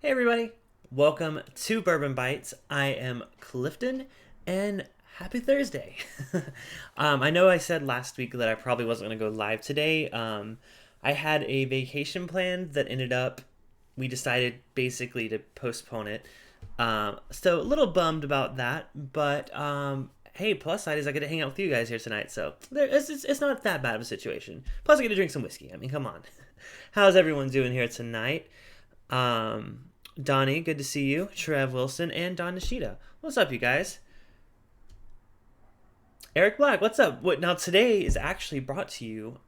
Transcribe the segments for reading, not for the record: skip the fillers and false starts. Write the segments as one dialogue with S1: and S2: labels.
S1: Hey everybody, welcome to Bourbon Bites. I am Clifton, and happy Thursday. I know I said last week that I probably wasn't going to go live today. I had a vacation planned that ended up, we decided basically to postpone it. So a little bummed about that, but hey, plus side is I get to hang out with you guys here tonight, so it's not that bad of a situation. Plus I get to drink some whiskey. I mean, come on. How's everyone doing here tonight? Um, Donnie, good to see you. Trev Wilson and Don Nishida. What's up, you guys? Eric Black, what's up? What now? Today is actually brought to you,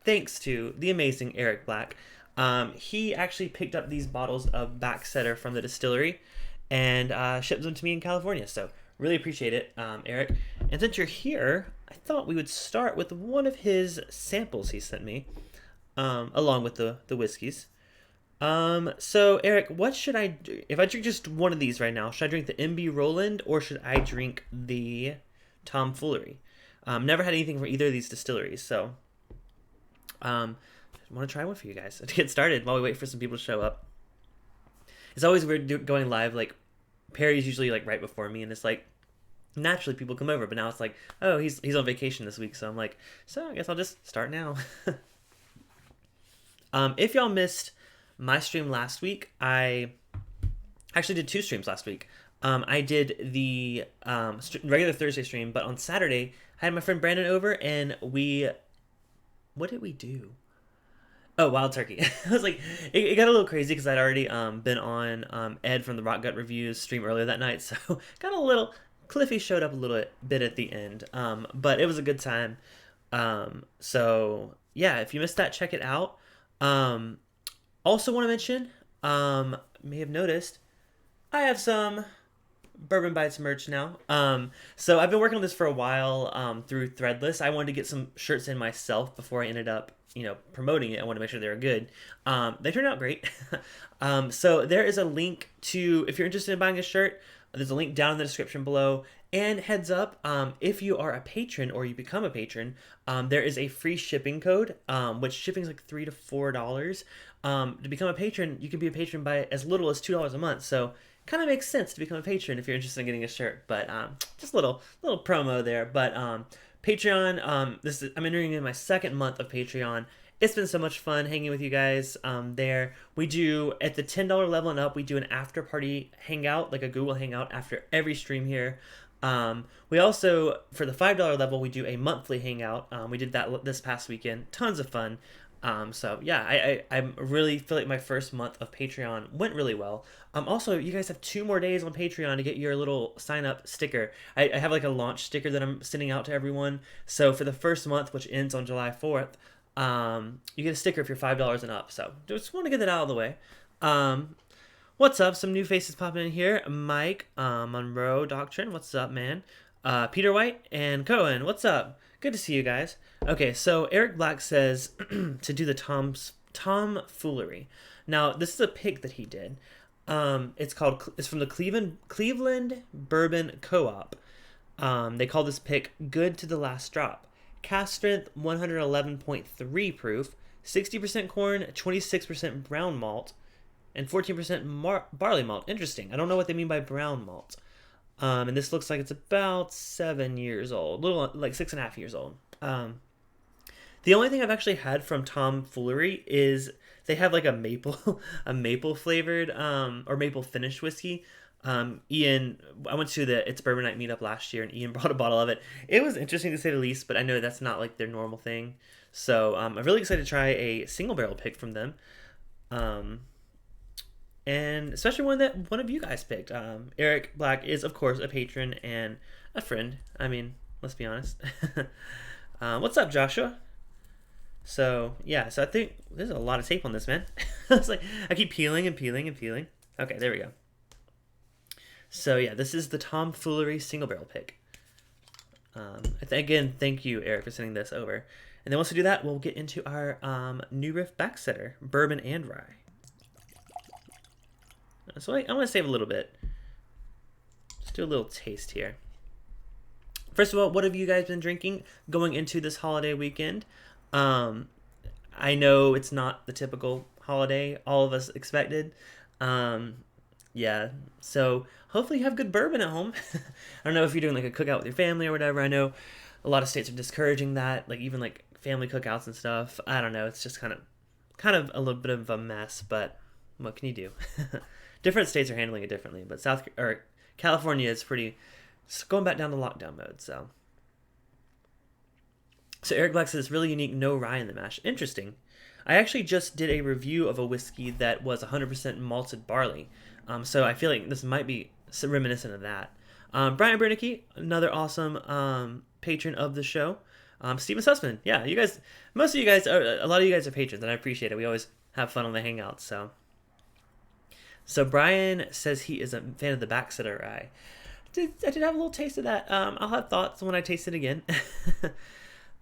S1: thanks to the amazing Eric Black. He actually picked up these bottles of Backsetter from the distillery and shipped them to me in California. So really appreciate it, Eric. And since you're here, I thought we would start with one of his samples he sent me, along with the whiskeys. So Eric, what should I do? If I drink just one of these right now, should I drink the MB Roland or should I drink the Tomfoolery? Never had anything from either of these distilleries, so I want to try one for you guys to get started while we wait for some people to show up. It's always weird going live. Like Perry's usually like right before me, and it's like naturally people come over, but now it's like, oh, he's on vacation this week, so I'm like, so I guess I'll just start now. If y'all missed my stream last week, I actually did two streams last week. I did the regular Thursday stream, but on Saturday, I had my friend Brandon over, and what did we do? Oh, Wild Turkey. I was like, it got a little crazy because I'd already been on Ed from the Rock Gut Reviews stream earlier that night, so got a little, Cliffy showed up a little bit at the end, but it was a good time. So yeah, if you missed that, check it out. Also want to mention, may have noticed, I have some Bourbon Bites merch now. So I've been working on this for a while through Threadless. I wanted to get some shirts in myself before I ended up, promoting it. I wanted to make sure they were good. They turned out great. So there is a link to, if you're interested in buying a shirt, there's a link down in the description below. And heads up, if you are a patron or you become a patron, there is a free shipping code, which shipping is like $3 to $4. To become a patron, you can be a patron by as little as $2 a month. So kind of makes sense to become a patron if you're interested in getting a shirt. But just a little promo there. But Patreon, I'm entering in my second month of Patreon. It's been so much fun hanging with you guys there. We do, at the $10 level and up, we do an after party hangout, like a Google Hangout after every stream here. We also, for the $5 level, we do a monthly hangout. We did that this past weekend. Tons of fun. So yeah, I really feel like my first month of Patreon went really well. Also, you guys have 2 more days on Patreon to get your little sign up sticker. I have like a launch sticker that I'm sending out to everyone. So for the first month, which ends on July 4th, you get a sticker if you're $5 and up. So just want to get that out of the way. What's up? Some new faces popping in here. Mike, Monroe Doctrine, what's up, man? Peter White and Cohen, what's up? Good to see you guys. Okay, so Eric Black says to do the Tomfoolery. Now, this is a pick that he did. It's from the Cleveland Bourbon Co-op. They call this pick Good to the Last Drop. Cask strength 111.3 proof, 60% corn, 26% brown malt, and 14% barley malt. Interesting. I don't know what they mean by brown malt. And this looks like it's about 7 years old, little like 6.5 years old. The only thing I've actually had from Tomfoolery is they have like a maple flavored or maple finished whiskey. Ian, I went to the It's Bourbon Night meetup last year, and Ian brought a bottle of it. It was interesting to say the least, but I know that's not like their normal thing. So I'm really excited to try a single barrel pick from them. And especially one of you guys picked. Eric Black is, of course, a patron and a friend. I mean, let's be honest. What's up, Joshua? So, yeah, so I think there's a lot of tape on this, man. It's like, I keep peeling and peeling and peeling. Okay, there we go. So, yeah, this is the Tomfoolery single barrel pick. Again, thank you, Eric, for sending this over. And then once we do that, we'll get into our new Riff Backsetter, bourbon and rye. So I'm going to save a little bit. Just do a little taste here. First of all, what have you guys been drinking going into this holiday weekend? I know it's not the typical holiday all of us expected. Um, yeah. So hopefully you have good bourbon at home. I don't know if you're doing like a cookout with your family or whatever. I know a lot of states are discouraging that, like even like family cookouts and stuff. I don't know. It's just kind of a little bit of a mess, but what can you do? Different states are handling it differently, but South or California is pretty it's going back down to lockdown mode. So Eric Black says really unique, no rye in the mash. Interesting. I actually just did a review of a whiskey that was 100% malted barley. So I feel like this might be reminiscent of that. Brian Bernicki, another awesome patron of the show. Steven Sussman, yeah, you guys, most of you guys, a lot of you guys are patrons, and I appreciate it. We always have fun on the hangouts. So Brian says he is a fan of the Backsetter rye. I did have a little taste of that. I'll have thoughts when I taste it again.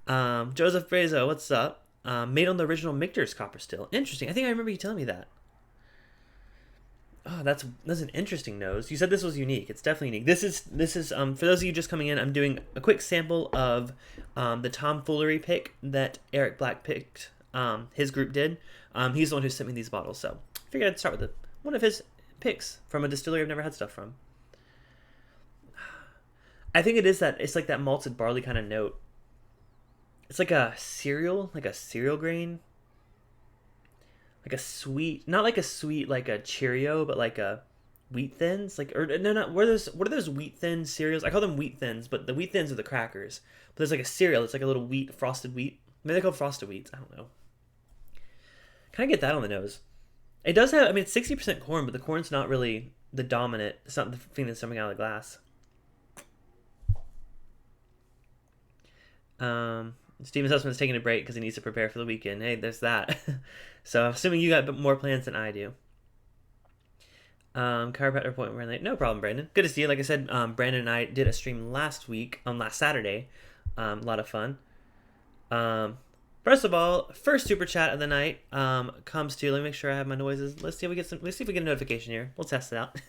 S1: Joseph Brazo, what's up? Made on the original Michter's copper still. Interesting. I think I remember you telling me that. Oh, that's an interesting nose. You said this was unique. It's definitely unique. This is for those of you just coming in. I'm doing a quick sample of the tomfoolery pick that Eric Black picked. His group did. He's the one who sent me these bottles, so I figured I'd start with one of his picks from a distillery I've never had stuff from. I think it's like that malted barley kind of note. It's like a cereal grain. Like a sweet, not like a sweet like a Cheerio, but like a Wheat Thins. Like, or no, not what are those Wheat Thins cereals? I call them Wheat Thins, but the Wheat Thins are the crackers. But there's like a cereal. It's like a little wheat, frosted wheat. Maybe they're called frosted wheats. I don't know. Can I get that on the nose? It does have. I mean, it's 60% corn, but the corn's not really the dominant. It's not the thing that's coming out of the glass. Steven Sussman's taking a break because he needs to prepare for the weekend. Hey, there's that. So I'm assuming you got more plans than I do. Chiropractor appointment ran late. No problem, Brandon. Good to see you. Like I said, Brandon and I did a stream last Saturday. A lot of fun. First of all, first super chat of the night comes to. Let me make sure I have my noises. Let's see if we get a notification here. We'll test it out.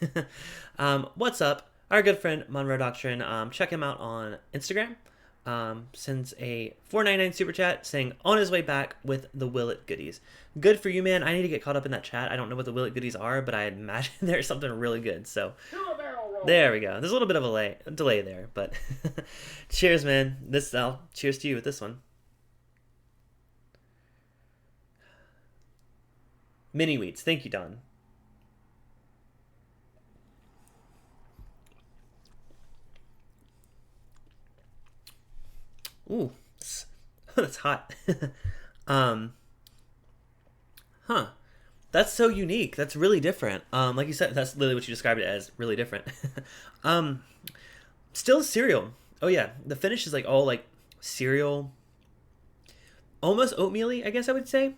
S1: What's up? Our good friend Monroe Doctrine. Check him out on Instagram. Sends a $4.99 super chat saying on his way back with the Willet goodies. Good for you, man. I need to get caught up in that chat. I don't know what the Willet goodies are, but I imagine there's something really good. So there we go. There's a little bit of a delay there, but cheers, man. Cheers to you with this one. Mini wheats. Thank you, Don. Ooh, that's hot. That's so unique. That's really different. Like you said, that's literally what you described it as, really different. Still cereal. Oh yeah, the finish is like all like cereal, almost oatmeal-y, I guess I would say.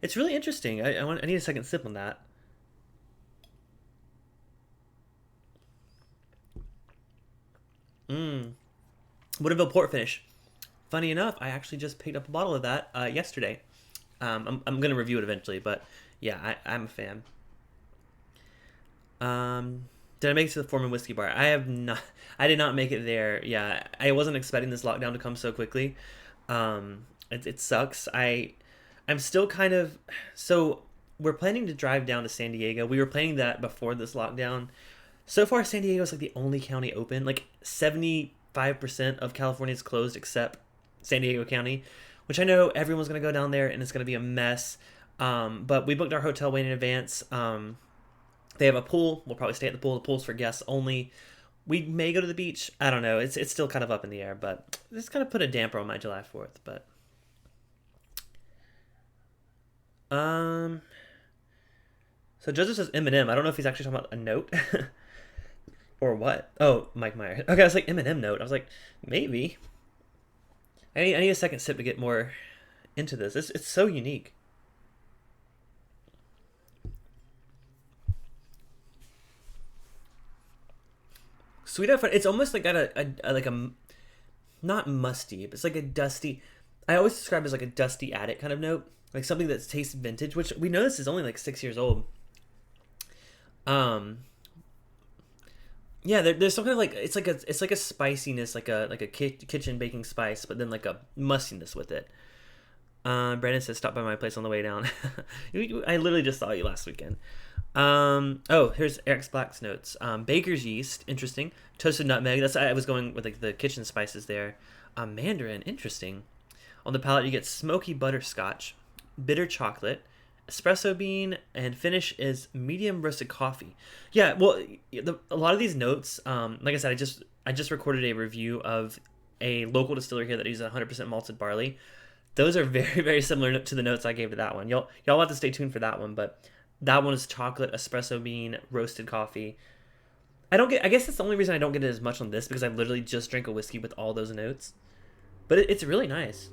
S1: It's really interesting. I need a second sip on that. Woodinville port finish. Funny enough, I actually just picked up a bottle of that yesterday. I'm going to review it eventually, but yeah, I'm a fan. Did I make it to the Foreman Whiskey Bar? I did not make it there. Yeah, I wasn't expecting this lockdown to come so quickly. It sucks. I'm still kind of... So, we're planning to drive down to San Diego. We were planning that before this lockdown. So far, San Diego is like the only county open. Like 75% of California is closed except San Diego County, which I know everyone's going to go down there and it's going to be a mess. But we booked our hotel way in advance. They have a pool. We'll probably stay at the pool. The pool's for guests only. We may go to the beach. I don't know. It's still kind of up in the air, but it's kind of put a damper on my July 4th. But so Joseph says Eminem. I don't know if he's actually talking about a note or what. Oh, Mike Myers. Okay, I was like Eminem note. I was like, maybe. I need a second sip to get more into this. It's so unique. Sweet up front. It's almost like got a not musty, but it's like a dusty. I always describe it as like a dusty attic kind of note, like something that tastes vintage. Which we know this is only like 6 years old. Yeah, there's some kind of like it's like a spiciness, like a kitchen baking spice, but then like a mustiness with it. Brandon says stop by my place on the way down. I literally just saw you last weekend. Oh, here's Eric's Black's notes. Baker's yeast, interesting. Toasted nutmeg. That's I was going with like the kitchen spices there. Mandarin, interesting. On the palate, you get smoky butterscotch, bitter chocolate, espresso bean, and finish is medium roasted coffee. Yeah, well, a lot of these notes, like I said, I just recorded a review of a local distillery here that uses 100% malted barley. Those are very, very similar to the notes I gave to that one. Y'all have to stay tuned for that one, but that one is chocolate, espresso bean, roasted coffee. I guess that's the only reason I don't get it as much on this, because I literally just drank a whiskey with all those notes. But it's really nice.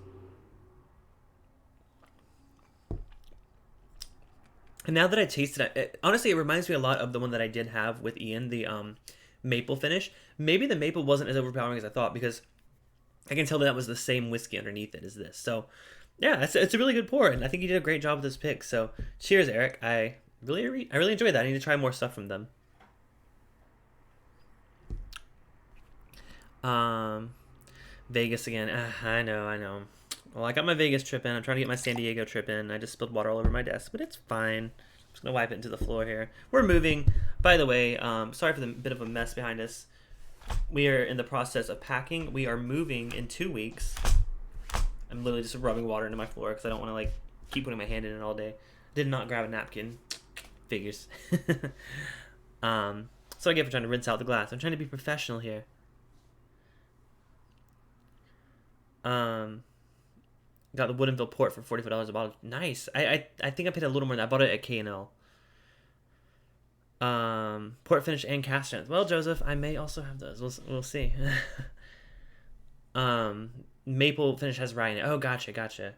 S1: And now that I tasted it, honestly, it reminds me a lot of the one that I did have with Ian, the maple finish. Maybe the maple wasn't as overpowering as I thought, because I can tell that was the same whiskey underneath it as this. So, yeah, it's a really good pour, and I think you did a great job with this pick. So, cheers, Eric. I really enjoyed that. I need to try more stuff from them. Vegas again. I know. Well, I got my Vegas trip in. I'm trying to get my San Diego trip in. I just spilled water all over my desk, but it's fine. I'm just gonna wipe it into the floor here. We're moving. By the way, sorry for the bit of a mess behind us. We are in the process of packing. We are moving in 2 weeks. I'm literally just rubbing water into my floor because I don't want to like keep putting my hand in it all day. Did not grab a napkin. Figures. So I get for trying to rinse out the glass. I'm trying to be professional here. Got the Woodinville port for $45 a bottle. Nice. I think I paid a little more than that. I bought it at K&L. Port finish and cast strength. Well, Joseph, I may also have those. We'll see. Maple finish has rye in it. Oh, gotcha.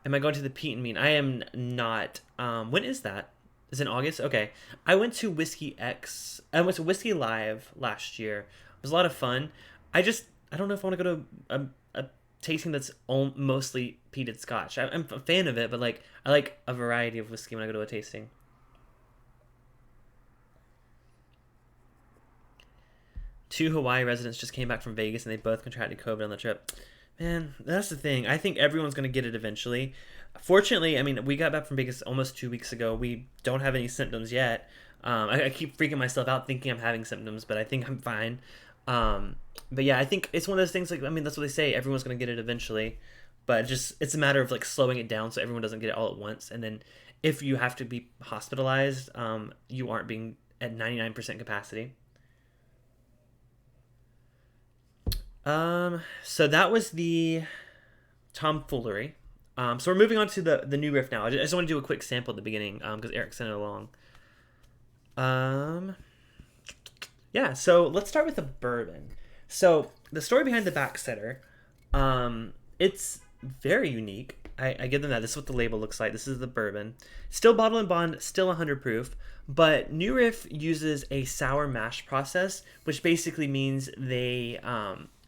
S1: Am I going to the Peat and Mean? I am not. When is that? Is it in August? Okay. I went to Whiskey Live last year. It was a lot of fun. I don't know if I want to go to a tasting that's mostly peated scotch. I'm a fan of it, but like I like a variety of whiskey when I go to a tasting. Two Hawaii residents just came back from Vegas and they both contracted COVID on the trip. Man, that's the thing. I think everyone's going to get it eventually. Fortunately, I mean, we got back from Vegas almost 2 weeks ago. We don't have any symptoms yet. I keep freaking myself out thinking I'm having symptoms, but I think I'm fine. But yeah, I think it's one of those things, like, I mean, that's what they say. Everyone's going to get it eventually. But it's a matter of like slowing it down so everyone doesn't get it all at once. And then if you have to be hospitalized, you aren't being at 99% capacity. So that was the tomfoolery. So we're moving on to the new riff now. I just want to do a quick sample at the beginning, because Eric sent it along. Yeah, so let's start with the bourbon. So the story behind the Backsetter, it's very unique. I give them that. This is what the label looks like. This is the bourbon. Still bottle and bond, still 100 proof. But New Riff uses a sour mash process, which basically means they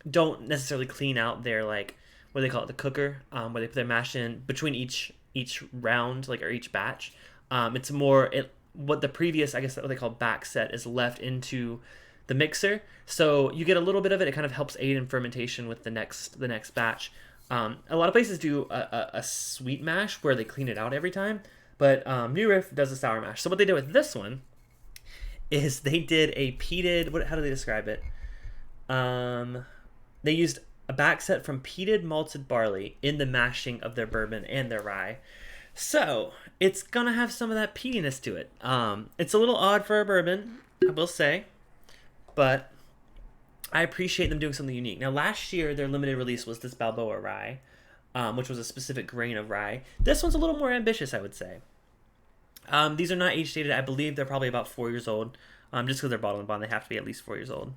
S1: don't necessarily clean out their, like, what do they call it, the cooker, where they put their mash in between each round, like, or each batch. It's more what the previous, I guess what they call backset, is left into the mixer. So you get a little bit of it. It kind of helps aid in fermentation with the next batch. A lot of places do a sweet mash where they clean it out every time, but New Riff does a sour mash. So what they did with this one is they did a peated, how do they describe it? They used a backset from peated malted barley in the mashing of their bourbon and their rye. So it's gonna have some of that peatiness to it. It's a little odd for a bourbon, I will say, but I appreciate them doing something unique. Now, last year, their limited release was this Balboa rye, which was a specific grain of rye. This one's a little more ambitious, I would say. These are not age-dated. I believe they're probably about 4 years old. Just because they're bottle and bond, they have to be at least 4 years old.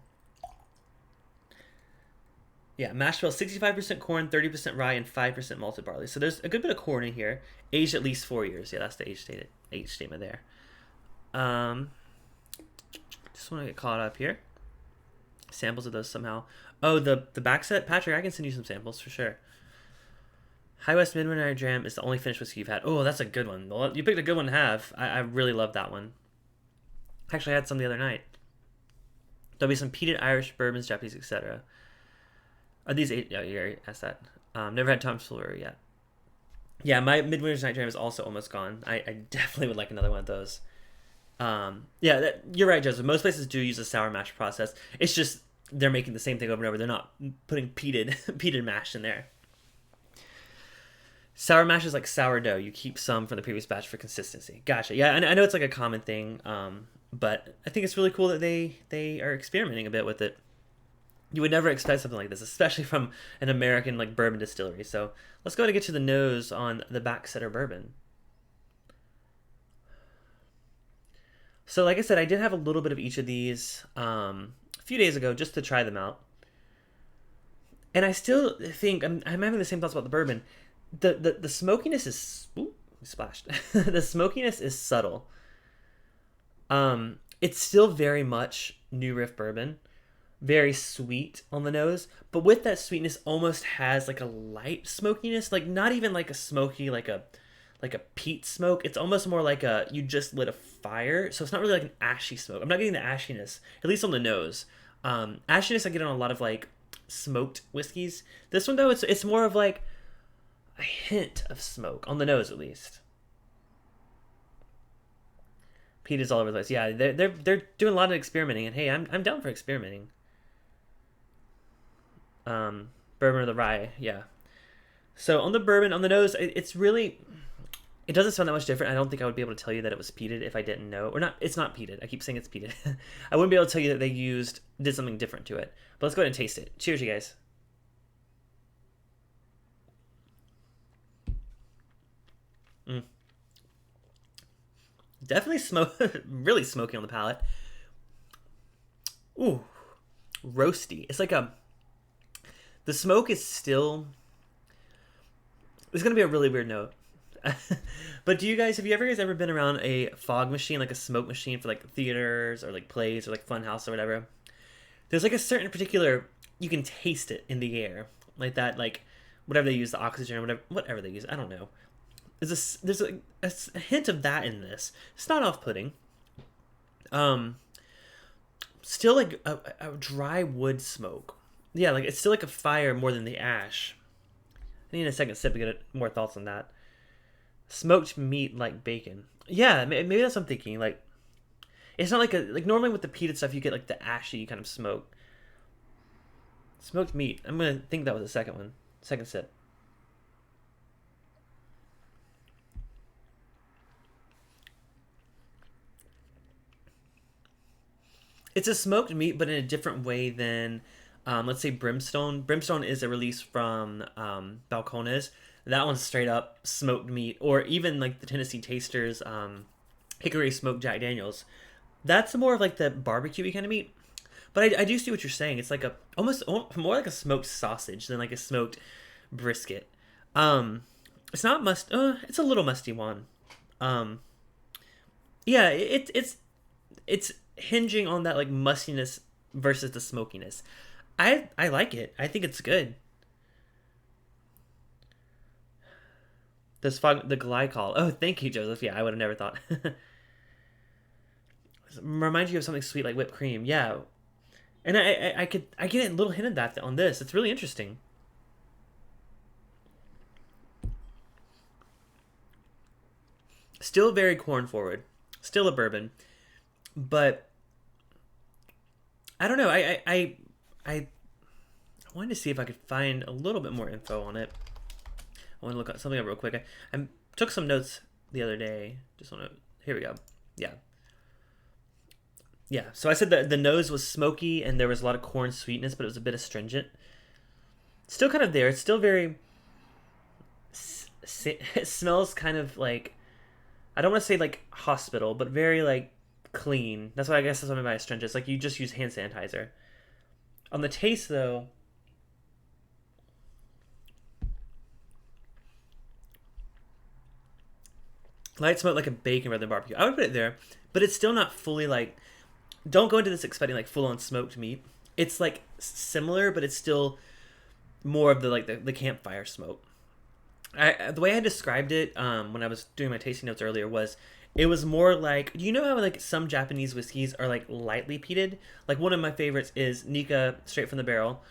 S1: Yeah, mash bill, 65% corn, 30% rye, and 5% malted barley. So there's a good bit of corn in here. Aged at least 4 years. Yeah, that's the age statement there. Just want to get caught up here. Samples of those somehow. Oh, the backset? Patrick, I can send you some samples for sure. High West Midwinter Dram is the only finished whiskey you've had. Oh, that's a good one. Well, you picked a good one to have. I really love that one. Actually, I had some the other night. There'll be some peated Irish bourbons, Japanese, etc. Are these eight? Oh, you already asked that. Never had Tom's Sawyer yet. Yeah, my Midwinter's Night Jam is also almost gone. I definitely would like another one of those. Yeah, you're right, Joseph. Most places do use a sour mash process. It's just they're making the same thing over and over. They're not putting peated peated mash in there. Sour mash is like sourdough. You keep some from the previous batch for consistency. Gotcha. Yeah, I know it's like a common thing, but I think it's really cool that they are experimenting a bit with it. You would never expect something like this, especially from an American like bourbon distillery. So let's go ahead and get to the nose on the Backsetter bourbon. So like I said, I did have a little bit of each of these a few days ago just to try them out. And I still think I'm having the same thoughts about the bourbon. The smokiness is splashed. The smokiness is subtle. It's still very much New Riff bourbon, very sweet on the nose, but with that sweetness, almost has like a light smokiness, like not even like a smoky like a peat smoke. It's almost more like a you just lit a fire, so it's not really like an ashy smoke. I'm not getting the ashiness, at least on the nose. Ashiness I get on a lot of like smoked whiskeys. This one though, it's more of like a hint of smoke on the nose, at least. Peat is all over the place. Yeah, they're doing a lot of experimenting, and hey, I'm down for experimenting. Bourbon or the rye, yeah. So on the bourbon, on the nose, it's really, it doesn't sound that much different. I don't think I would be able to tell you that it was peated if I didn't know, or not. It's not peated. I keep saying it's peated. I wouldn't be able to tell you that they did something different to it. But let's go ahead and taste it. Cheers, you guys. Mm. Definitely really smoky on the palate. Ooh, roasty. It's like the smoke is still, it's gonna be a really weird note. But have you ever been around a fog machine, like a smoke machine for like theaters or like plays or like Funhouse or whatever? There's like a certain particular, you can taste it in the air, like that, like whatever they use, the oxygen or whatever they use. I don't know. There's a hint of that in this. It's not off-putting. Still like a dry wood smoke. Yeah, like it's still like a fire more than the ash. I need a second sip to get more thoughts on that. Smoked meat like bacon. Yeah, maybe that's what I'm thinking. Like, it's not like normally with the peated stuff you get like the ashy kind of smoke. Smoked meat. I'm gonna think that was the second one. Second sip. It's a smoked meat, but in a different way than, let's say, Brimstone. Brimstone is a release from Balcones. That one's straight up smoked meat, or even like the Tennessee Tasters Hickory Smoked Jack Daniels. That's more of like the barbecue kind of meat. But I do see what you're saying. It's like almost more like a smoked sausage than like a smoked brisket. It's not it's a little musty one. Yeah, it's hinging on that like mustiness versus the smokiness. I like it. I think it's good. The glycol. Oh, thank you, Joseph. Yeah, I would have never thought. Reminds you of something sweet like whipped cream. Yeah, and I get a little hint of that on this. It's really interesting. Still very corn forward. Still a bourbon, but I don't know. I wanted to see if I could find a little bit more info on it. I want to look at something up real quick. I took some notes the other day. Just want to. Here we go. Yeah. Yeah. So I said that the nose was smoky and there was a lot of corn sweetness, but it was a bit astringent. Still kind of there. It's still very. It smells kind of like. I don't want to say like hospital, but very like clean. That's what I guess that's what I mean by astringent. It's like you just use hand sanitizer. On the taste though. Light smoke like a bacon rather than barbecue. I would put it there, but it's still not fully like. Don't go into this expecting like full on smoked meat. It's like similar, but it's still more of the campfire smoke. The way I described it when I was doing my tasting notes earlier was it was more like, you know how like some Japanese whiskeys are like lightly peated? Like one of my favorites is Nika straight from the barrel.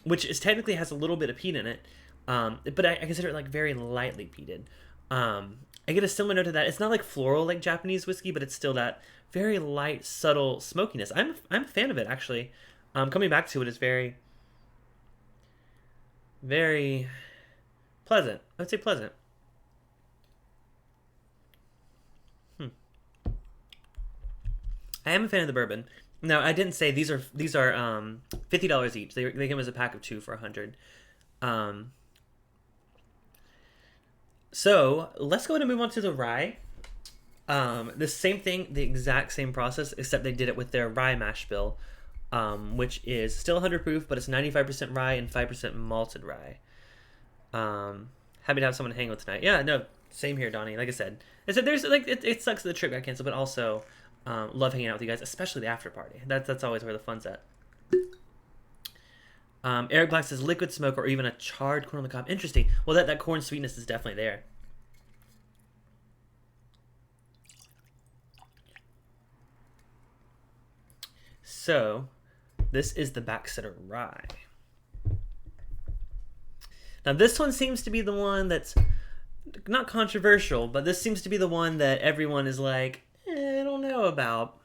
S1: which is technically has a little bit of peat in it, but I consider it like very lightly peated. I get a similar note to that. It's not like floral like Japanese whiskey, but it's still that very light, subtle smokiness. I'm a fan of it actually. Coming back to it is very, very pleasant. I would say pleasant. I am a fan of the bourbon. Now I didn't say these are $50 each. They came as a pack of 2 for 100. So let's go ahead and move on to the rye. The same thing, the exact same process, except they did it with their rye mash bill, which is still 100 proof, but it's 95% rye and 5% malted rye. Happy to have someone to hang with tonight. Yeah, no, same here, Donnie. Like I said, there's like it sucks that the trip got canceled, but also love hanging out with you guys, especially the after party. That's always where the fun's at. Eric Black says liquid smoke or even a charred corn on the cob. Interesting. Well, that corn sweetness is definitely there. So, this is the Backsetter rye. Now, this one seems to be the one that's not controversial, but this seems to be the one that everyone is like, I don't know about.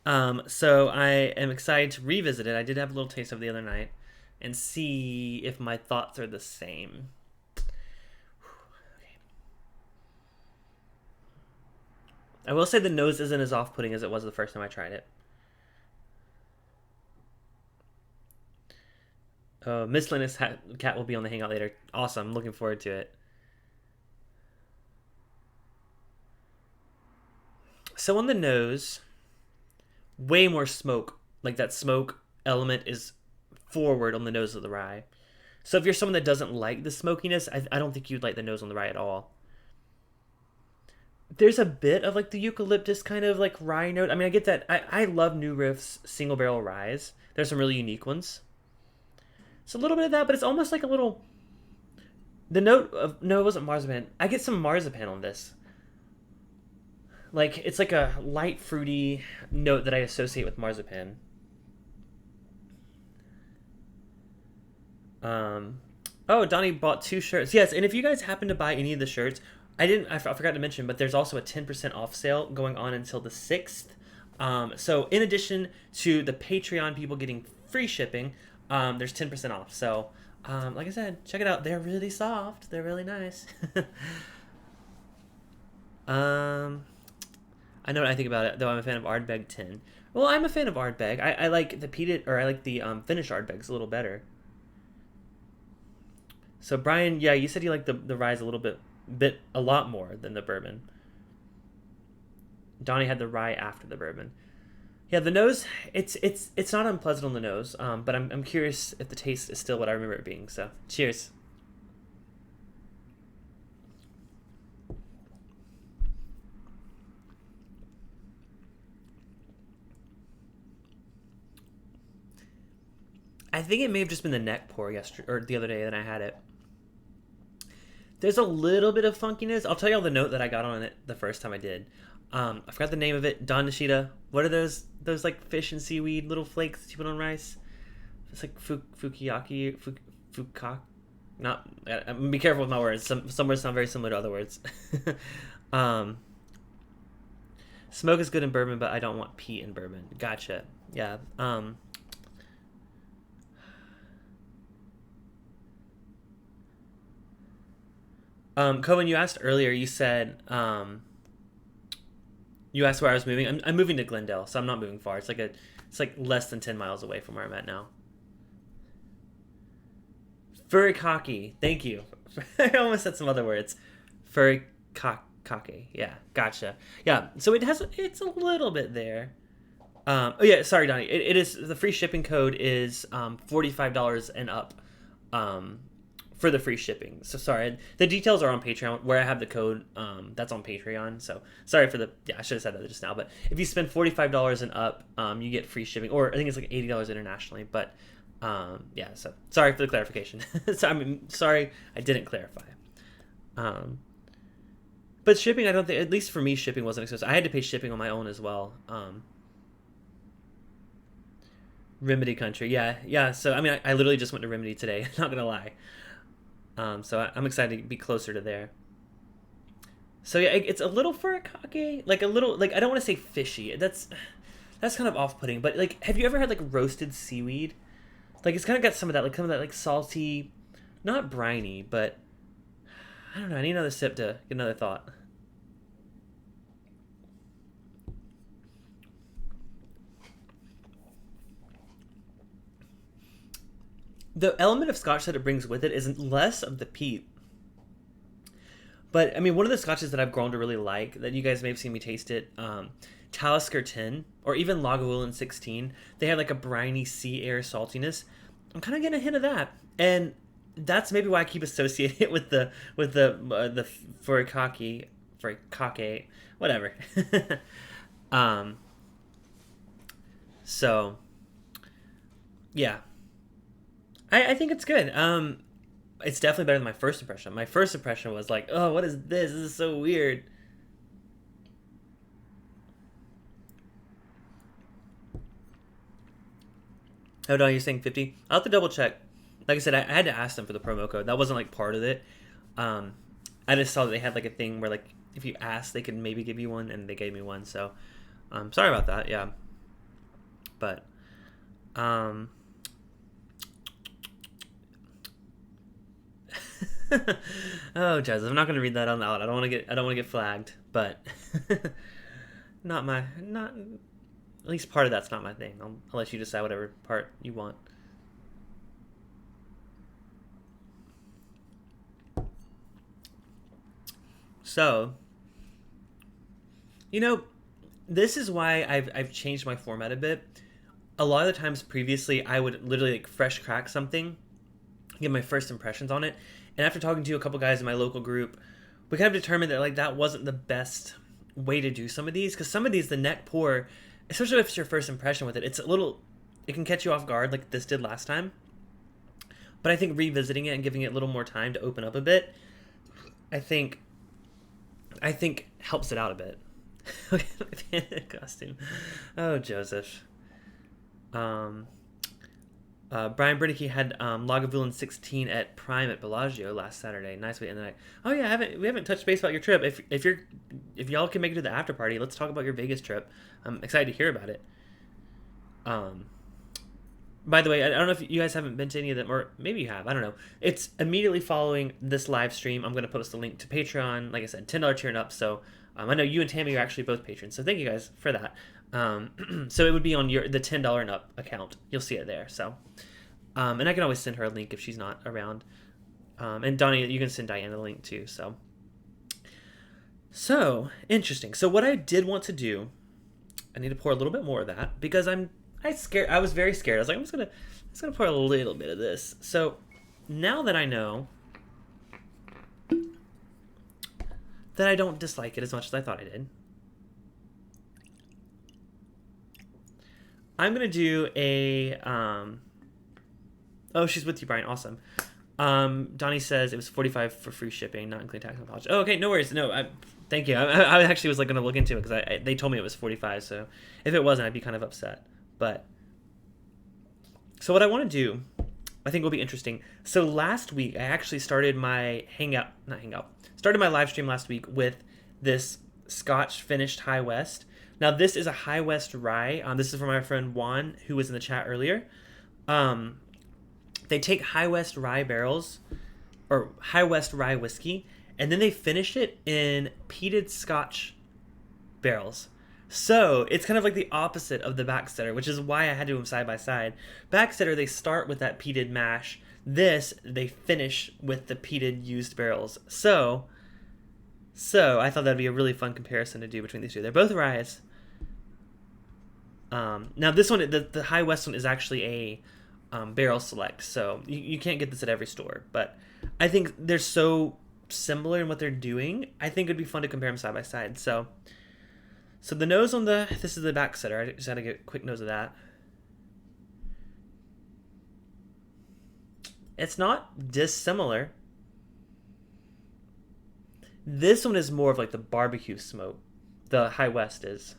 S1: So I am excited to revisit it. I did have a little taste of it the other night and see if my thoughts are the same. Okay. I will say the nose isn't as off-putting as it was the first time I tried it. Miss Linus Cat will be on the hangout later. Awesome. Looking forward to it. So on the nose, way more smoke. Like that smoke element is forward on the nose of the rye. So if you're someone that doesn't like the smokiness, I don't think you'd like the nose on the rye at all. There's a bit of like the eucalyptus kind of like rye note. I mean, I get that. I love New Riff's single barrel ryes. There's some really unique ones. It's a little bit of that, but it's almost like a little... The note of... No, it wasn't marzipan. I get some marzipan on this. Like, it's like a light fruity note that I associate with marzipan. Oh, Donnie bought 2 shirts. Yes, and if you guys happen to buy any of the shirts, I forgot to mention, but there's also a 10% off sale going on until the 6th. So in addition to the Patreon people getting free shipping, there's 10% off. So, like I said, check it out. They're really soft. They're really nice. I know what I think about it, though I'm a fan of Ardbeg 10. Well, I'm a fan of Ardbeg. I like the peated, or I like the finished Ardbegs a little better. So, Brian, yeah, you said you like the rye a lot more than the bourbon. Donnie had the rye after the bourbon. Yeah, the nose, it's not unpleasant on the nose, but I'm curious if the taste is still what I remember it being. So, cheers. I think it may have just been the neck pour yesterday or the other day that I had it. There's a little bit of funkiness. I'll tell you all the note that I got on it the first time I did. I forgot the name of it. Don Nishida. What are those like fish and seaweed little flakes that you put on rice? It's like fukiyaki, fukak. Not. I'm gonna be careful with my words. Some words sound very similar to other words. Smoke is good in bourbon, but I don't want peat in bourbon. Gotcha. Yeah. Cohen, you asked earlier. You said you asked where I was moving. I'm moving to Glendale, so I'm not moving far. It's like less than 10 miles away from where I'm at now. Furikake. Thank you. I almost said some other words. Furikake. Yeah, gotcha. Yeah, so it's a little bit there. Oh yeah, sorry, Donnie. It is the free shipping code is $45 and up. For the free shipping. So sorry, the details are on Patreon where I have the code. That's on Patreon. So sorry for I should have said that just now. But if you spend $45 and up, you get free shipping, or I think it's like $80 internationally. But yeah, so sorry for the clarification. Sorry I didn't clarify. But shipping, I don't think, at least for me, shipping wasn't expensive. I had to pay shipping on my own as well. Remedy country. Yeah, yeah. So I mean, I literally just went to Remedy today. Not gonna lie. So I'm excited to be closer to there. So yeah, it's a little furikake, like a little, like I don't want to say fishy. That's kind of off-putting. But like, have you ever had like roasted seaweed? Like it's kind of got some of that like salty, not briny, but I don't know. I need another sip to get another thought. The element of scotch that it brings with it is less of the peat. But I mean, one of the scotches that I've grown to really like, that you guys may have seen me taste it, Talisker 10 or even Lagavulin 16, they have like a briny sea air saltiness. I'm kind of getting a hint of that, and that's maybe why I keep associating it with the furikake, whatever. um, so yeah, I think it's good. It's definitely better than my first impression. My first impression was like, oh, what is this? This is so weird. Oh no, you're saying 50? I'll have to double check. Like I said, I had to ask them for the promo code. That wasn't like part of it. Um, I just saw that they had like a thing where like if you asked, they could maybe give you one, and they gave me one. So, sorry about that. Yeah, but um, oh, Jez, I'm not gonna read that on out. I don't want to get flagged. But not at least part of that's not my thing. I'll let you decide whatever part you want. So, you know, this is why I've changed my format a bit. A lot of the times previously, I would literally like fresh crack something, get my first impressions on it, and after talking to a couple guys in my local group, we kind of determined that like that wasn't the best way to do some of these, because some of these, the neck pour, especially if it's your first impression with it, it can catch you off guard like this did last time. But I think revisiting it and giving it a little more time to open up a bit, I think helps it out a bit. Costume. Oh, Joseph. Brian Brinnicky had Lagavulin 16 at Prime at Bellagio last Saturday. Nice way to end the night. Oh yeah, we haven't touched base about your trip. If y'all can make it to the after party, let's talk about your Vegas trip. I'm excited to hear about it. By the way, I don't know if you guys haven't been to any of them, or maybe you have. I don't know. It's immediately following this live stream. I'm going to post a link to Patreon. Like I said, $10 tier and up. So I know you and Tammy are actually both patrons. So thank you guys for that. So it would be on the $10 and up account. You'll see it there. So, and I can always send her a link if she's not around. And Donnie, you can send Diana the link too. So interesting. So what I did want to do, I need to pour a little bit more of that because I was very scared. I was like, I'm just gonna pour a little bit of this. So now that I know that I don't dislike it as much as I thought I did, I'm gonna do a oh, she's with you, Brian. Awesome. Donnie says it was $45 for free shipping, not including tax and college. Oh, okay, no worries. No, thank you. I actually was like gonna look into it because they told me it was $45. So if it wasn't, I'd be kind of upset. But so what I want to do, I think will be interesting. So last week, I actually started my started my live stream last week with this Scotch finished High West. Now this is a High West rye. This is from my friend Juan, who was in the chat earlier. They take High West rye barrels, or High West rye whiskey, and then they finish it in peated Scotch barrels. So it's kind of like the opposite of the Backsetter, which is why I had to do them side by side. Backsetter, they start with that peated mash. This, they finish with the peated used barrels. So I thought that'd be a really fun comparison to do between these two. They're both ryes. Now this one, the High West one, is actually a barrel select, so you can't get this at every store. But I think they're so similar in what they're doing. I think it'd be fun to compare them side by side. So the nose on this is the Backsetter. I just had to get a quick nose of that. It's not dissimilar. This one is more of like the barbecue smoke. The High West is.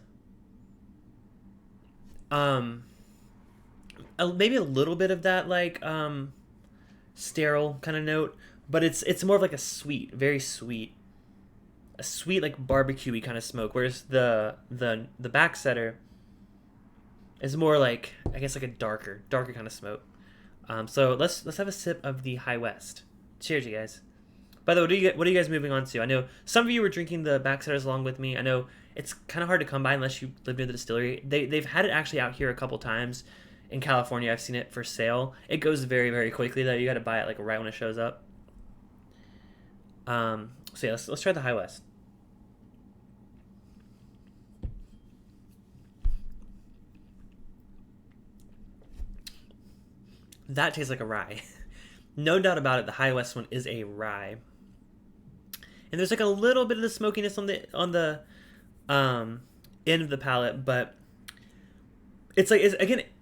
S1: maybe a little bit of that like sterile kind of note, but it's more of like a sweet, very sweet, a sweet like barbecue-y kind of smoke. Whereas the backsetter is more like, I guess, like a darker kind of smoke. So let's have a sip of the High West. Cheers, you guys. By the way, what are you guys moving on to? I know some of you were drinking the backsetters along with me. I know it's kind of hard to come by unless you live near the distillery. They've had it actually out here a couple times in California. I've seen it for sale. It goes very, very quickly though. You got to buy it like right when it shows up. So yeah, let's try the High West. That tastes like a rye. No doubt about it, the High West one is a rye. And there's like a little bit of the smokiness on the end of the palate, but it's like,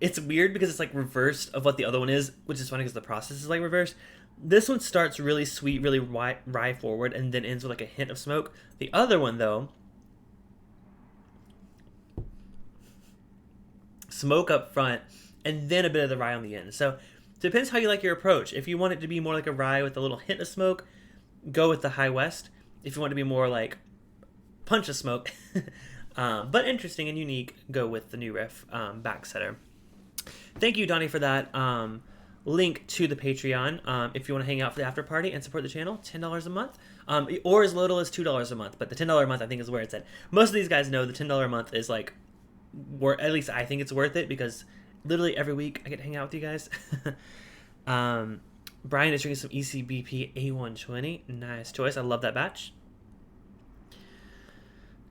S1: it's weird because it's like reversed of what the other one is, which is funny because the process is like reversed. This one starts really sweet, really rye forward, and then ends with like a hint of smoke. The other one though, smoke up front, and then a bit of the rye on the end. So depends how you like your approach. If you want it to be more like a rye with a little hint of smoke, go with the High West. If you want to be more like punch of smoke, but interesting and unique, go with the new Riff Backsetter. Thank you, Donnie, for that link to the Patreon. If you want to hang out for the after party and support the channel, $10 a month, or as little as $2 a month. But the $10 a month, I think, is where it's at. Most of these guys know the $10 a month is like, at least I think it's worth it, because literally every week I get to hang out with you guys. Brian is drinking some ECBP A120. Nice choice. I love that batch.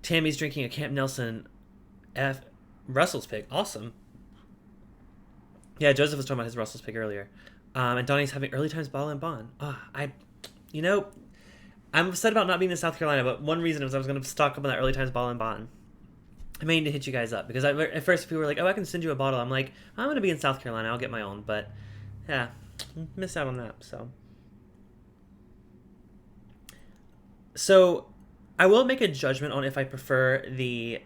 S1: Tammy's drinking a Camp Nelson F. Russell's Pick. Awesome. Yeah, Joseph was talking about his Russell's Pick earlier. And Donnie's having Early Times Bottle and Bond. I'm upset about not being in South Carolina, but one reason was I was going to stock up on that Early Times Bottle and Bond. I may need to hit you guys up, because at first people were like, oh, I can send you a bottle. I'm like, I'm going to be in South Carolina. I'll get my own. But, yeah, missed out on that. So I will make a judgment on if I prefer the,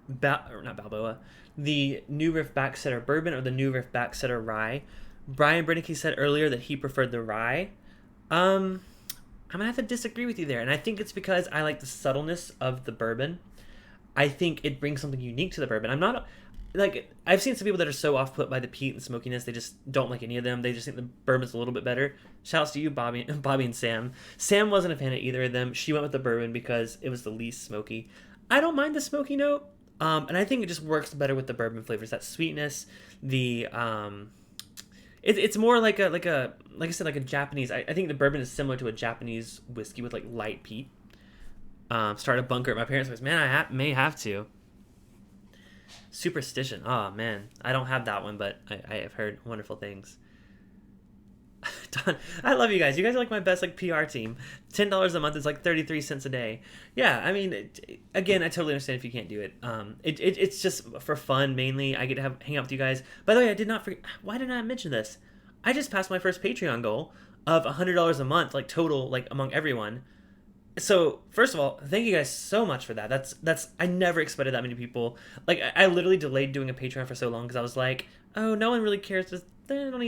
S1: the New Riff Backsetter Bourbon or the New Riff Backsetter Rye. Brian Brennicky said earlier that he preferred the Rye. I'm going to have to disagree with you there. And I think it's because I like the subtleness of the bourbon. I think it brings something unique to the bourbon. I'm not, like, I've seen some people that are so off-put by the peat and smokiness, they just don't like any of them. They just think the bourbon's a little bit better. Shouts to you, Bobby and Sam. Sam wasn't a fan of either of them. She went with the bourbon because it was the least smoky. I don't mind the smoky note, and I think it just works better with the bourbon flavors. That sweetness, the it's more like I said, like a Japanese. I think the bourbon is similar to a Japanese whiskey with like light peat. Start a bunker at my parents' place. Man, I may have to. Superstition. Oh, man. I don't have that one, but I have heard wonderful things. Don, I love you guys. You guys are like my best like PR team. $10 a month is like 33 cents a day. Yeah, I mean, again, I totally understand if you can't do it. It's just for fun, mainly. I get to hang out with you guys. By the way, I did not forget. Why did I mention this? I just passed my first Patreon goal of $100 a month, like total, like among everyone. So first of all, thank you guys so much for that. That's I never expected that many people. Like I literally delayed doing a Patreon for so long because I was like, oh, no one really cares. I don't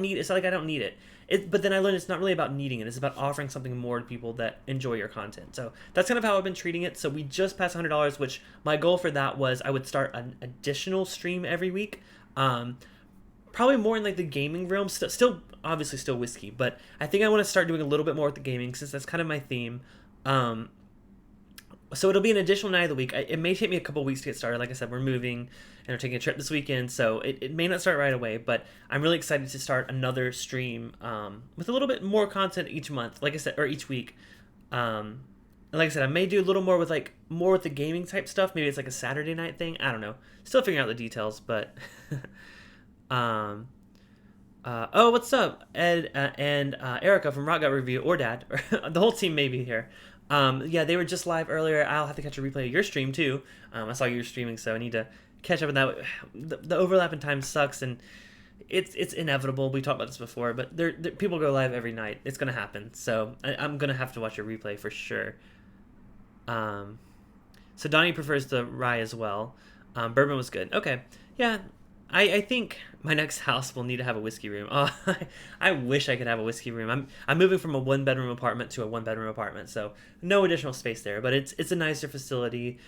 S1: need it. It's not like I don't need it. But then I learned it's not really about needing it. It's about offering something more to people that enjoy your content. So that's kind of how I've been treating it. So we just passed $100, which my goal for that was I would start an additional stream every week. Probably more in like the gaming realm. Still obviously still whiskey, but I think I want to start doing a little bit more with the gaming since that's kind of my theme. So it'll be an additional night of the week. It may take me a couple weeks to get started. Like I said, we're moving and we're taking a trip this weekend, so it may not start right away, but I'm really excited to start another stream with a little bit more content each month, like I said, or each week. And like I said, I may do a little more with the gaming type stuff. Maybe it's like a Saturday night thing. I don't know. Still figuring out the details, but oh, what's up, Ed and Erica from Rock Gut Review, or Dad, the whole team may be here. Yeah, they were just live earlier. I'll have to catch a replay of your stream too. I saw you were streaming, so I need to catch up on that. The overlap in time sucks, and it's inevitable. We talked about this before, but people go live every night. It's gonna happen, so I'm gonna have to watch your replay for sure. So Donnie prefers the rye as well. Bourbon was good. Okay, yeah. I think my next house will need to have a whiskey room. Oh, I wish I could have a whiskey room. I'm moving from a one bedroom apartment to a one bedroom apartment, so no additional space there. But it's a nicer facility.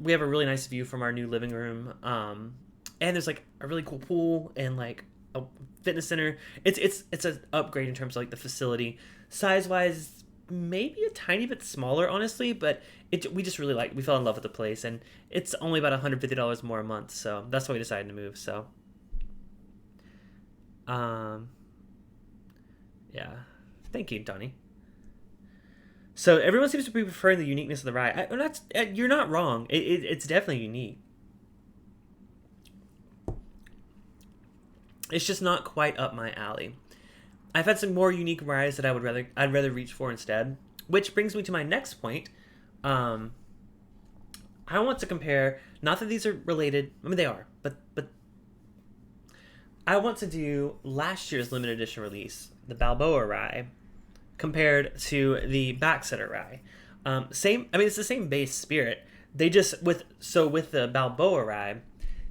S1: We have a really nice view from our new living room. And there's like a really cool pool and like a fitness center. It's an upgrade in terms of like the facility. Size wise, maybe a tiny bit smaller, honestly, but we just really we fell in love with the place, and it's only about $150 more a month, so that's why we decided to move. So, um, yeah, thank you, Donnie. So everyone seems to be preferring the uniqueness of the rye. You're not wrong. It's definitely unique. It's just not quite up my alley. I've had some more unique ryes that I'd rather reach for instead. Which brings me to my next point. I want to compare. Not that these are related. I mean, they are, but I want to do last year's limited edition release, the Balboa rye, compared to the Backsetter rye. Same. I mean, it's the same base spirit. They just with the Balboa rye,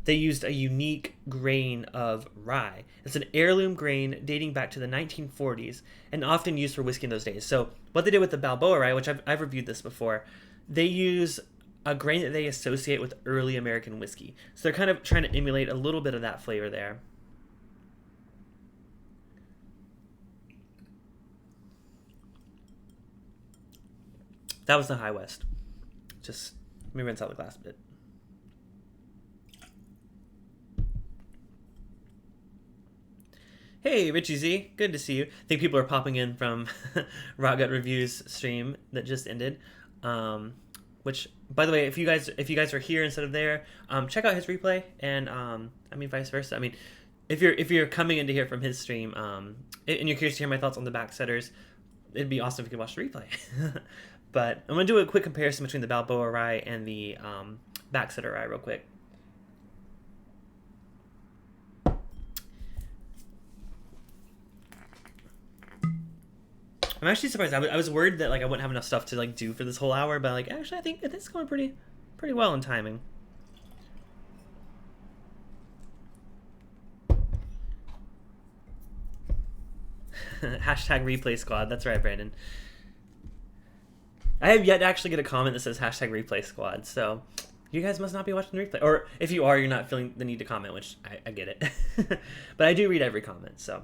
S1: they used a unique grain of rye. It's an heirloom grain dating back to the 1940s and often used for whiskey in those days. So what they did with the Balboa rye, which I've reviewed this before, they use a grain that they associate with early American whiskey. So they're kind of trying to emulate a little bit of that flavor there. That was the High West. Just let me rinse out the glass a bit. Hey, Richie Z, good to see you. I think people are popping in from Raw Gut Reviews stream that just ended. Which, by the way, if you guys are here instead of there, check out his replay, and I mean vice versa. I mean, if you're coming in to hear from his stream, and you're curious to hear my thoughts on the Backsetters, it'd be awesome if you could watch the replay. But I'm gonna do a quick comparison between the Balboa rye and the Backsetter rye real quick. I'm actually surprised. I was worried that like I wouldn't have enough stuff to like do for this whole hour, but like actually I think it's going pretty well in timing. Hashtag replay squad. That's right, Brandon. I have yet to actually get a comment that says hashtag replay squad, so you guys must not be watching the replay. Or if you are, you're not feeling the need to comment, which I get it. But I do read every comment, so.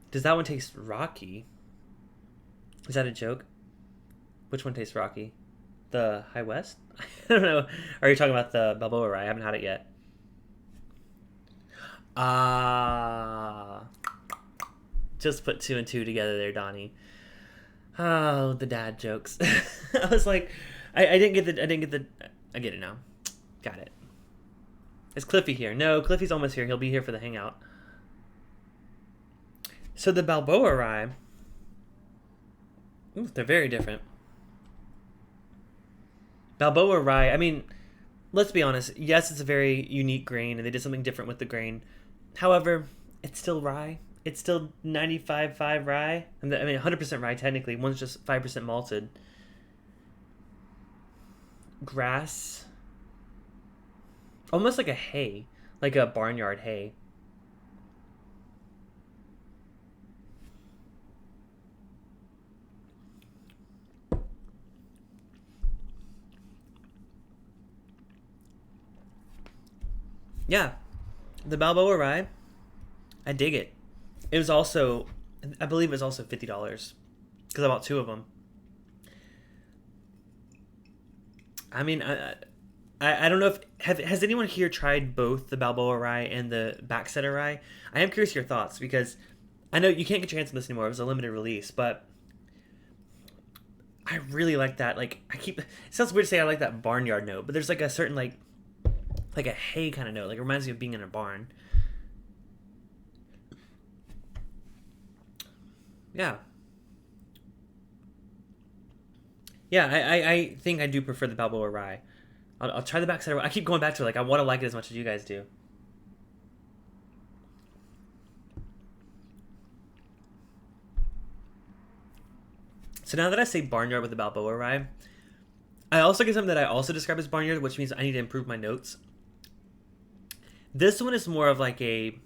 S1: Does that one taste rocky? Is that a joke? Which one tastes rocky? The High West? I don't know. Are you talking about the Balboa rye? I haven't had it yet. Just put two and two together there, Donnie. Oh, the dad jokes. I was like, I didn't get the. I get it now. Got it. Is Cliffy here? No, Cliffy's almost here. He'll be here for the hangout. So the Balboa rye, they're very different. Balboa rye, I mean, let's be honest. Yes, it's a very unique grain, and they did something different with the grain. However, it's still rye. It's still 95.5 rye. I mean, 100% rye technically. One's just 5% malted. Grass. Almost like a hay. Like a barnyard hay. Yeah, the Balboa rye, I dig it. It was also, I believe it was also $50 because I bought two of them. I mean, I don't know if has anyone here tried both the Balboa rye and the Backsetter rye? I am curious your thoughts because I know you can't get your hands on this anymore. It was a limited release, but I really like that. Like it sounds weird to say I like that barnyard note, but there's like a certain like a hay kind of note. Like it reminds me of being in a barn. Yeah. Yeah, I think I do prefer the Balboa rye. I'll try the Backsetter. I keep going back to it. Like I want to like it as much as you guys do. So now that I say barnyard with the Balboa rye, I also get something that I also describe as barnyard, which means I need to improve my notes. This one is more of like a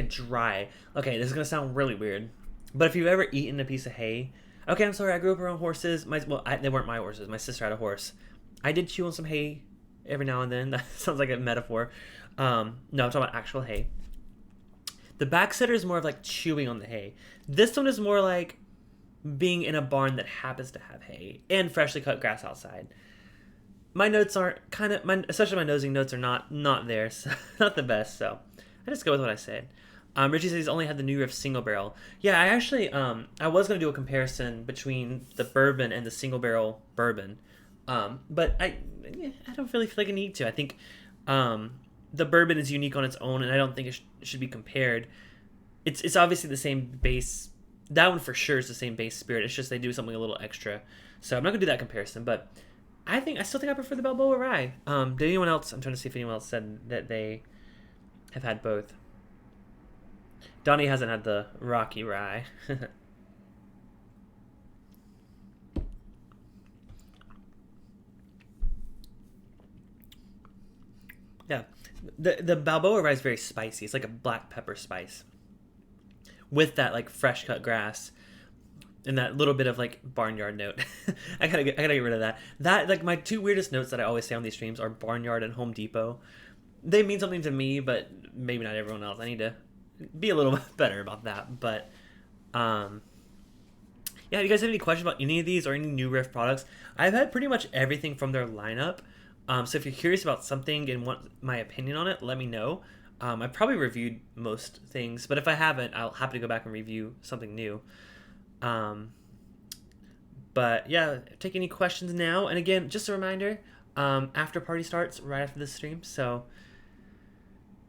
S1: dry. Okay, this is gonna sound really weird, but if you've ever eaten a piece of hay, okay, I'm sorry. I grew up around horses. They weren't my horses. My sister had a horse. I did chew on some hay every now and then. That sounds like a metaphor. No, I'm talking about actual hay. The backsetter is more of like chewing on the hay. This one is more like being in a barn that happens to have hay and freshly cut grass outside. My notes aren't especially my nosing notes are not there, so not the best. So I just go with what I said. Richie says he's only had the new Riff single barrel. Yeah, I actually I was gonna do a comparison between the bourbon and the single barrel bourbon, but I don't really feel like I need to. I think the bourbon is unique on its own, and I don't think it should be compared. It's obviously the same base. That one for sure is the same base spirit. It's just they do something a little extra. So I'm not gonna do that comparison, but I still think I prefer the Balboa Rye. Did anyone else? I'm trying to see if anyone else said that they have had both. Donnie hasn't had the Rocky Rye. Yeah, the Balboa Rye is very spicy. It's like a black pepper spice with that like fresh cut grass and that little bit of like barnyard note. I gotta get rid of that. That like my two weirdest notes that I always say on these streams are barnyard and Home Depot. They mean something to me, but maybe not everyone else. I need to be a little better about that. But yeah, do you guys have any questions about any of these or any new Riff products? I've had pretty much everything from their lineup. So if you're curious about something and want my opinion on it, let me know. I probably reviewed most things, but if I haven't, I'll happy to go back and review something new. But yeah, take any questions now. And again, just a reminder, after party starts right after this stream. So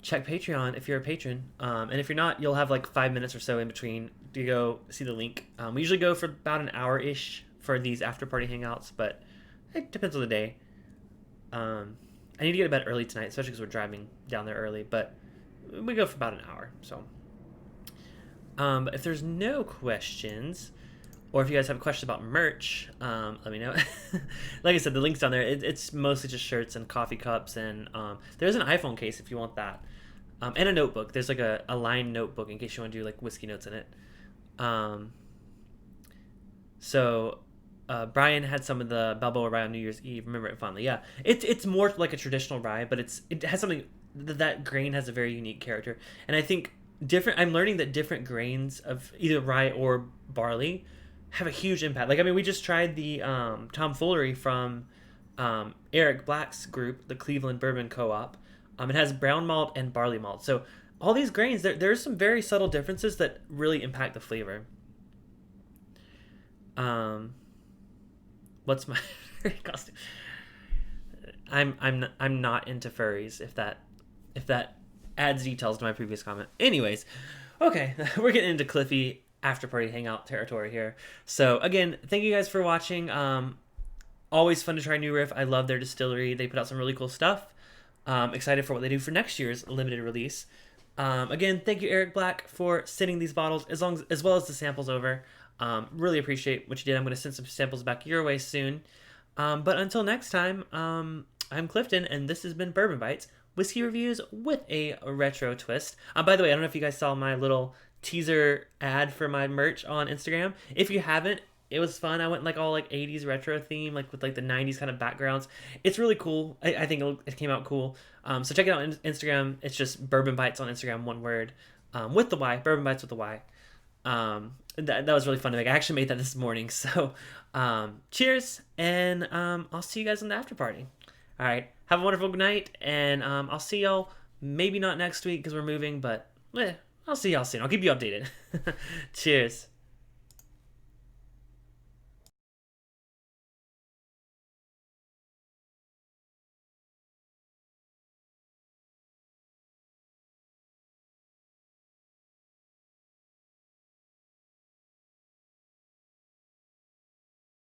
S1: check Patreon if you're a patron. And if you're not, you'll have like 5 minutes or so in between to go see the link. We usually go for about an hour-ish for these after party hangouts, but it depends on the day. I need to get to bed early tonight, especially because we're driving down there early, but we go for about an hour. So but if there's no questions, or if you guys have questions about merch, let me know. Like I said, the link's down there. It's mostly just shirts and coffee cups, and there's an iPhone case if you want that, and a notebook. There's like a lined notebook in case you want to do like whiskey notes in it. So Brian had some of the Balboa Rye on New Year's Eve. Remember it fondly. Yeah, it's more like a traditional rye, but it has something that grain has a very unique character, and I think I'm learning that different grains of either rye or barley have a huge impact. Like, I mean, we just tried the tomfoolery from Eric Black's group, the Cleveland Bourbon Co-op. It has brown malt and barley malt. So all these grains, there's some very subtle differences that really impact the flavor. What's my costume? I'm not into furries. If that adds details to my previous comment. Anyways, okay, we're getting into Cliffy after party hangout territory here. So again, thank you guys for watching. Always fun to try New Riff. I love their distillery. They put out some really cool stuff. Excited for what they do for next year's limited release. Again, thank you, Eric Black, for sending these bottles as well as the samples over. Really appreciate what you did. I'm going to send some samples back your way soon. But until next time, I'm Clifton, and this has been Bourbon Bites, whiskey reviews with a retro twist. By the way, I don't know if you guys saw my little teaser ad for my merch on Instagram. If you haven't, it was fun. I went like all like 80s retro theme, like with like the 90s kind of backgrounds. It's really cool. I think it came out cool. So check it out on Instagram. It's just Bourbon Bites on Instagram, one word, with the Y. Bourbon Bites with the Y. That was really fun to make. I actually made that this morning. So cheers, and I'll see you guys in the after party. All right, have a wonderful night, and I'll see y'all maybe not next week because we're moving, but I'll see y'all soon. I'll keep you updated. Cheers.